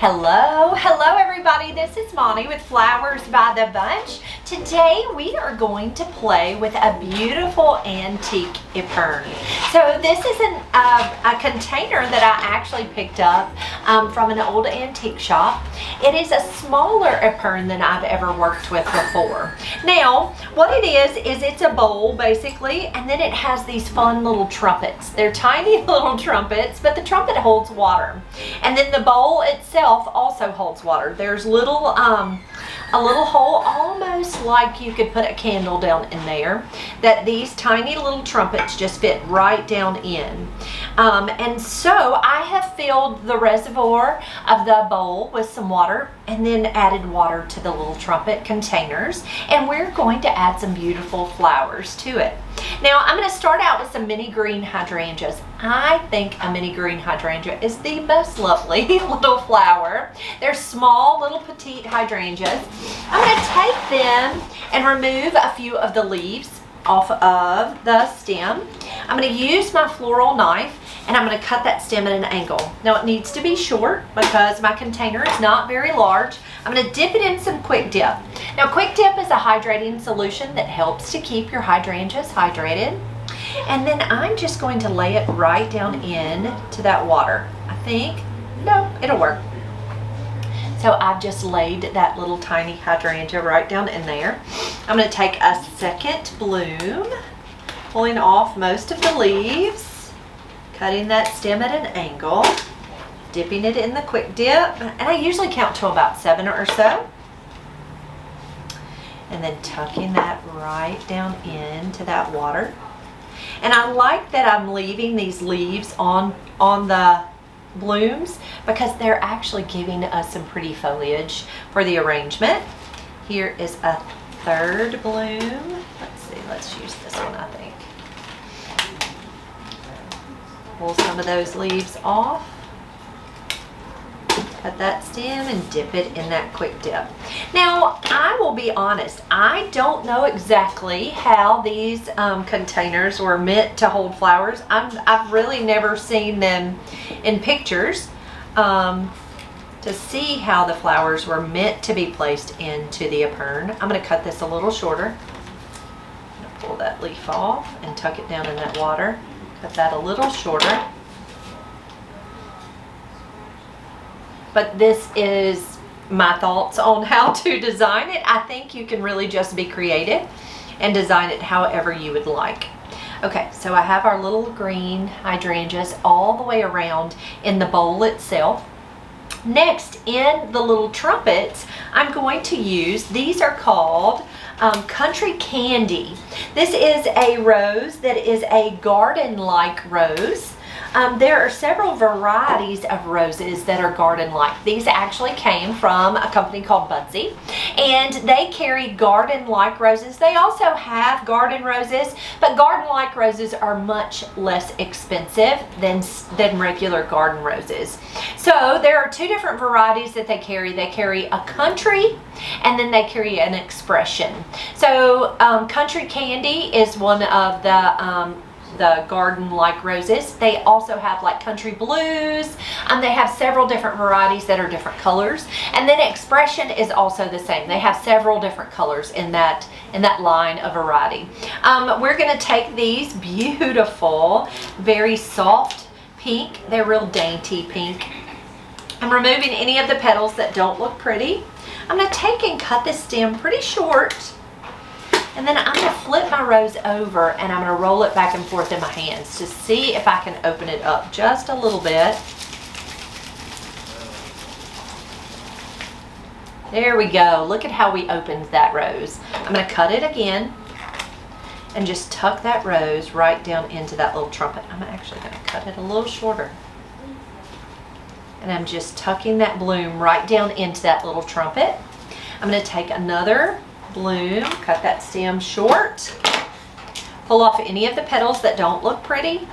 Hello everybody, this is Monty with Flowers by the Bunch. Today we are going to play with a beautiful antique Epergne. So this is a container that I actually picked up from an old antique shop. It is a smaller Epergne than I've ever worked with before. Now what it is it's a bowl basically, and then it has these fun little trumpets. They're tiny little trumpets, but the trumpet holds water, and then the bowl itself also holds water. There's a little hole, almost like you could put a candle down in there, that these tiny little trumpets just fit right down in. And so I have filled the reservoir of the bowl with some water and then added water to the little trumpet containers, and we're going to add some beautiful flowers to it. Now I'm going to start out with some mini green hydrangeas. I think a mini green hydrangea is the most lovely little flower. They're small little petite hydrangeas. I'm going to take them and remove a few of the leaves off of the stem. I'm going to use my floral knife and I'm going to cut that stem at an angle. Now it needs to be short because my container is not very large. I'm going to dip it in some Quick Dip. Now Quick Dip is a hydrating solution that helps to keep your hydrangeas hydrated. And then I'm just going to lay it right down in to that water. I think, no, it'll work. So I've just laid that little tiny hydrangea right down in there. I'm going to take a second bloom, pulling off most of the leaves, cutting that stem at an angle, dipping it in the Quick Dip, and I usually count to about 7 or so, and then tucking that right down into that water. And I like that I'm leaving these leaves on the blooms because they're actually giving us some pretty foliage for the arrangement. Here is a third bloom. Let's see, let's use this one, I think. Pull some of those leaves off, cut that stem and dip it in that Quick Dip. Now I will be honest, I don't know exactly how these containers were meant to hold flowers. I've really never seen them in pictures to see how the flowers were meant to be placed into the Epergne. I'm going to cut this a little shorter. I'm going to pull that leaf off and tuck it down in that water. Cut that a little shorter. But this is my thoughts on how to design it. I think you can really just be creative and design it however you would like. Okay, so I have our little green hydrangeas all the way around in the bowl itself. Next, in the little trumpets, I'm going to use, these are called Country Candy. This is a rose that is a garden-like rose. There are several varieties of roses that are garden-like. These actually came from a company called Budsy, and they carry garden-like roses. They also have garden roses, but garden-like roses are much less expensive than regular garden roses. So there are two different varieties that they carry. They carry a country, and then they carry an expression. So Country Candy is one of the garden-like roses. They also have like country blues. They have several different varieties that are different colors. And then Expression is also the same. They have several different colors in that line of variety. We're going to take these beautiful, very soft pink. They're real dainty pink. I'm removing any of the petals that don't look pretty. I'm going to take and cut the stem pretty short. And then I'm going to flip my rose over and I'm going to roll it back and forth in my hands to see if I can open it up just a little bit. There we go. Look at how we opened that rose. I'm going to cut it again and just tuck that rose right down into that little trumpet. I'm actually going to cut it a little shorter. And I'm just tucking that bloom right down into that little trumpet. I'm going to take another bloom, cut that stem short, pull off any of the petals that don't look pretty.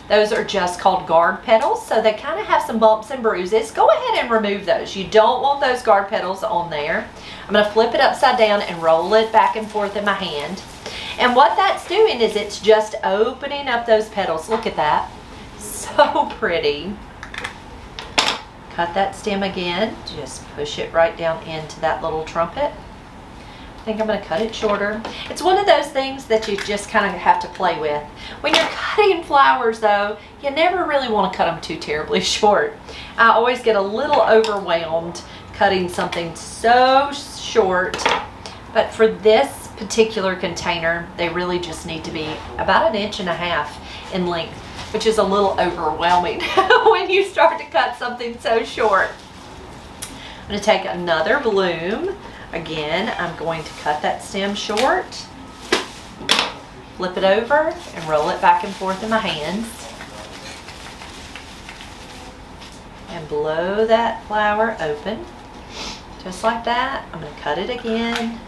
Those are just called guard petals, so they kind of have some bumps and bruises. Go ahead and remove those. You don't want those guard petals on there. I'm going to flip it upside down and roll it back and forth in my hand. And what that's doing is it's just opening up those petals. Look at that. So pretty. cut that stem again, just push it right down into that little trumpet. I think I'm going to cut it shorter. It's one of those things that you just kind of have to play with. When you're cutting flowers though, you never really want to cut them too terribly short. I always get a little overwhelmed cutting something so short, but for this particular container, they really just need to be about 1.5 inches in length, which is a little overwhelming when you start to cut something so short. I'm going to take another bloom. Again, I'm going to cut that stem short, flip it over, and roll it back and forth in my hands. And blow that flower open. Just like that. I'm going to cut it again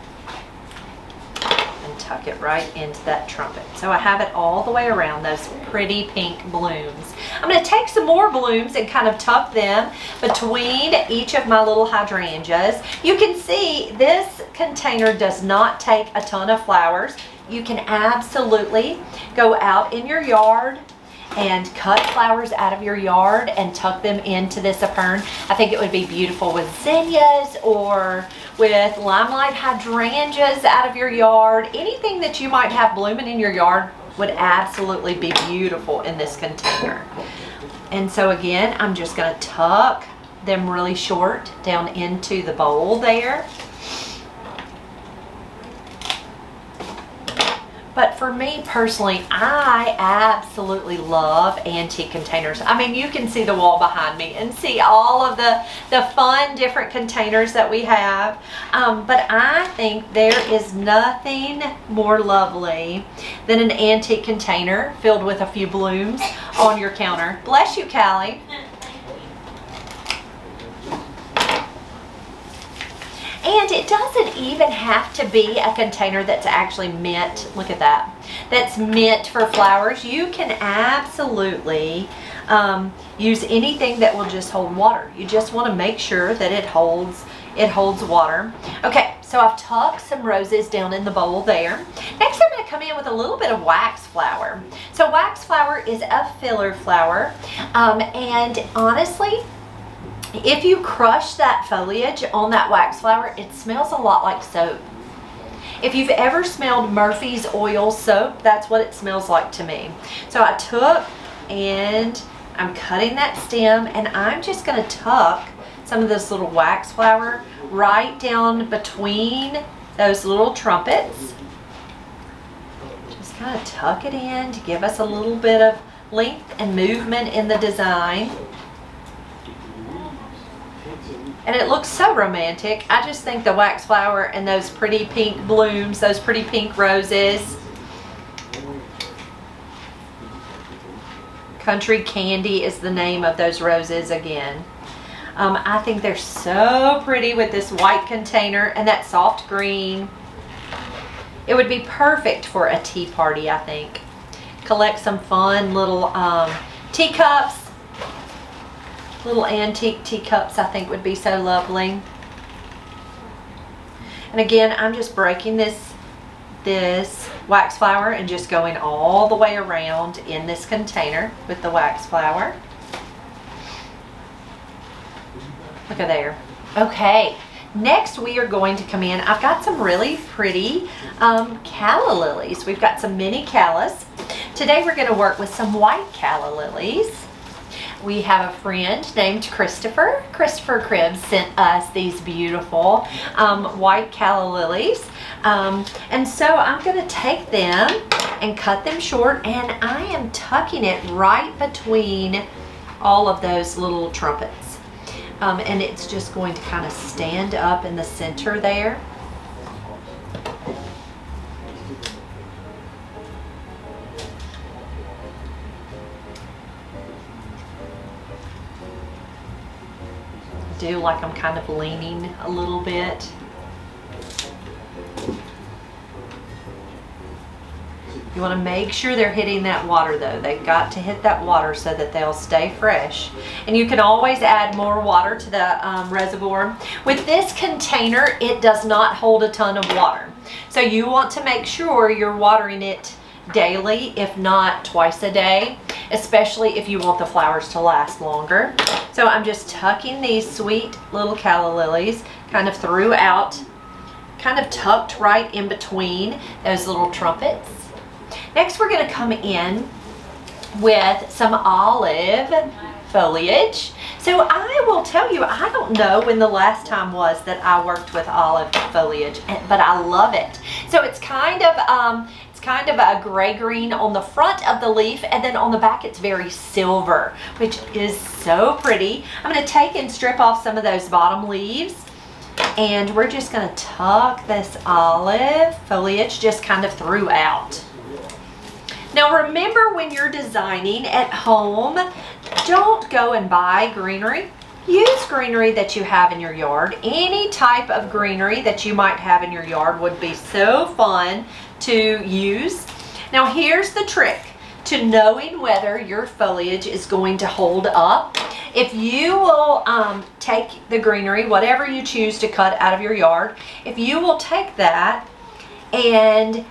and tuck it right into that trumpet. So I have it all the way around those pretty pink blooms. I'm going to take some more blooms and kind of tuck them between each of my little hydrangeas. You can see this container does not take a ton of flowers. You can absolutely go out in your yard and cut flowers out of your yard and tuck them into this Epergne. I think it would be beautiful with zinnias or with limelight hydrangeas out of your yard. Anything that you might have blooming in your yard would absolutely be beautiful in this container. And so again, I'm just going to tuck them really short down into the bowl there. But for me personally, I absolutely love antique containers. I mean, you can see the wall behind me and see all of the fun different containers that we have. But I think there is nothing more lovely than an antique container filled with a few blooms on your counter. Bless you, Callie. And it doesn't even have to be a container that's actually meant, look at that, that's meant for flowers. You can absolutely use anything that will just hold water. You just want to make sure that it holds water. Okay, so I've tucked some roses down in the bowl there. Next I'm going to come in with a little bit of wax flower. So wax flower is a filler flower, and honestly, if you crush that foliage on that wax flower, it smells a lot like soap. If you've ever smelled Murphy's oil soap, that's what it smells like to me. So I took and I'm cutting that stem, and I'm just going to tuck some of this little wax flower right down between those little trumpets. Just kind of tuck it in to give us a little bit of length and movement in the design. And it looks so romantic. I just think the wax flower and those pretty pink blooms, those pretty pink roses. Country Candy is the name of those roses again. I think they're so pretty with this white container and that soft green. It would be perfect for a tea party, I think. Collect some fun little teacups. Little antique teacups, I think, would be so lovely. And again, I'm just breaking this wax flower and just going all the way around in this container with the wax flower. Look at there. Okay, next we are going to come in. I've got some really pretty calla lilies. We've got some mini callas. Today we're going to work with some white calla lilies. We have a friend named Christopher. Christopher Cribbs sent us these beautiful white calla lilies. And so I'm going to take them and cut them short, and I am tucking it right between all of those little trumpets. And it's just going to kind of stand up in the center there. Do like I'm kind of leaning a little bit. You want to make sure they're hitting that water though. They've got to hit that water so that they'll stay fresh. And you can always add more water to the reservoir. With this container, it does not hold a ton of water. So you want to make sure you're watering it daily, if not twice a day, especially if you want the flowers to last longer. So I'm just tucking these sweet little calla lilies kind of throughout, kind of tucked right in between those little trumpets. Next, we're going to come in with some olive foliage. So I will tell you, I don't know when the last time was that I worked with olive foliage, but I love it. So it's kind of a gray green on the front of the leaf, and then on the back it's very silver, which is so pretty. I'm going to take and strip off some of those bottom leaves, and we're just going to tuck this olive foliage just kind of throughout. Now remember, when you're designing at home, don't go and buy greenery. Use greenery that you have in your yard. Any type of greenery that you might have in your yard would be so fun to use. Now here's the trick to knowing whether your foliage is going to hold up. If you will take the greenery, whatever you choose to cut out of your yard, if you will take that and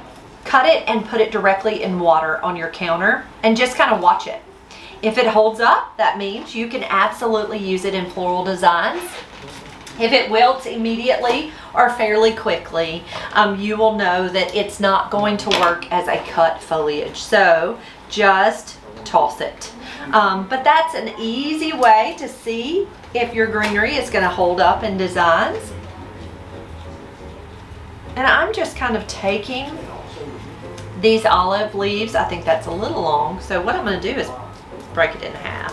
cut it and put it directly in water on your counter and just kind of watch it. If it holds up, that means you can absolutely use it in floral designs. If it wilts immediately or fairly quickly, you will know that it's not going to work as a cut foliage. So just toss it. But that's an easy way to see if your greenery is going to hold up in designs. And I'm just kind of taking these olive leaves. I think that's a little long, so what I'm going to do is break it in half.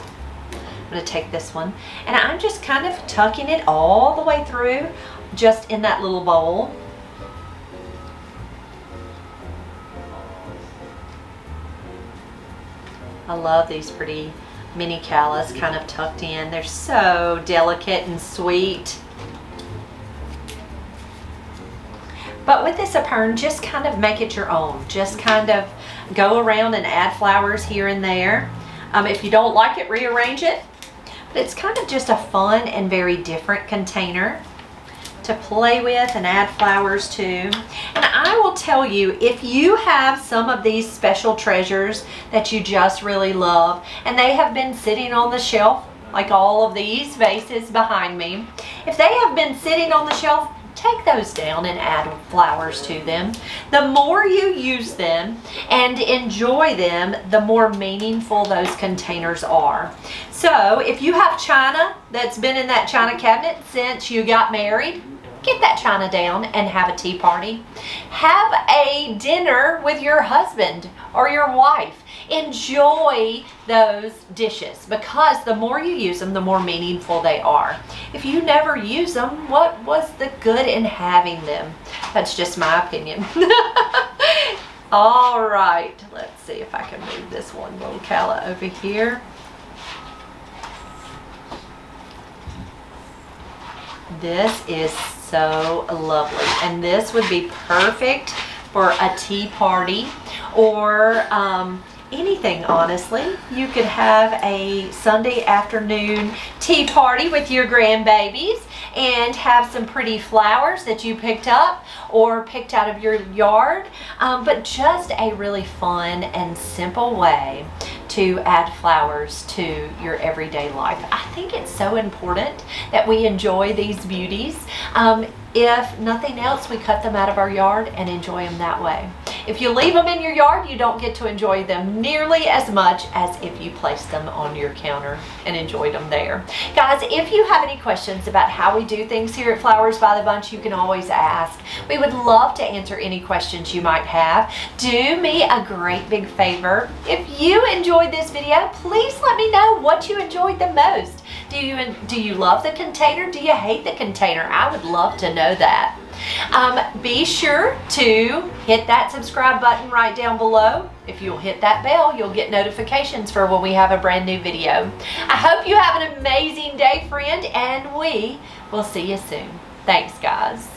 I'm going to take this one, and I'm just kind of tucking it all the way through, just in that little bowl. I love these pretty mini callas kind of tucked in. They're so delicate and sweet. But with this Epergne, just kind of make it your own. Just kind of go around and add flowers here and there. If you don't like it, rearrange it. But it's kind of just a fun and very different container to play with and add flowers to. And I will tell you, if you have some of these special treasures that you just really love, and they have been sitting on the shelf, like all of these vases behind me, if they have been sitting on the shelf, take those down and add flowers to them. The more you use them and enjoy them, the more meaningful those containers are. So if you have china that's been in that china cabinet since you got married, get that china down and have a tea party. Have a dinner with your husband or your wife. Enjoy those dishes, because the more you use them, the more meaningful they are. If you never use them, what was the good in having them? That's just my opinion. All right, let's see if I can move this one little calla over here. This is so lovely, and this would be perfect for a tea party or anything, honestly. You could have a Sunday afternoon tea party with your grandbabies and have some pretty flowers that you picked up or picked out of your yard, but just a really fun and simple way to add flowers to your everyday life. I think it's so important that we enjoy these beauties. If nothing else, we cut them out of our yard and enjoy them that way. If you leave them in your yard, you don't get to enjoy them nearly as much as if you placed them on your counter and enjoyed them there. Guys, if you have any questions about how we do things here at Flowers by the Bunch, you can always ask. We would love to answer any questions you might have. Do me a great big favor. If you enjoyed this video, please let me know what you enjoyed the most. Do you love the container? Do you hate the container? I would love to know that. Be sure to hit that subscribe button right down below. If you'll hit that bell, you'll get notifications for when we have a brand new video. I hope you have an amazing day, friend, and we will see you soon. Thanks, guys.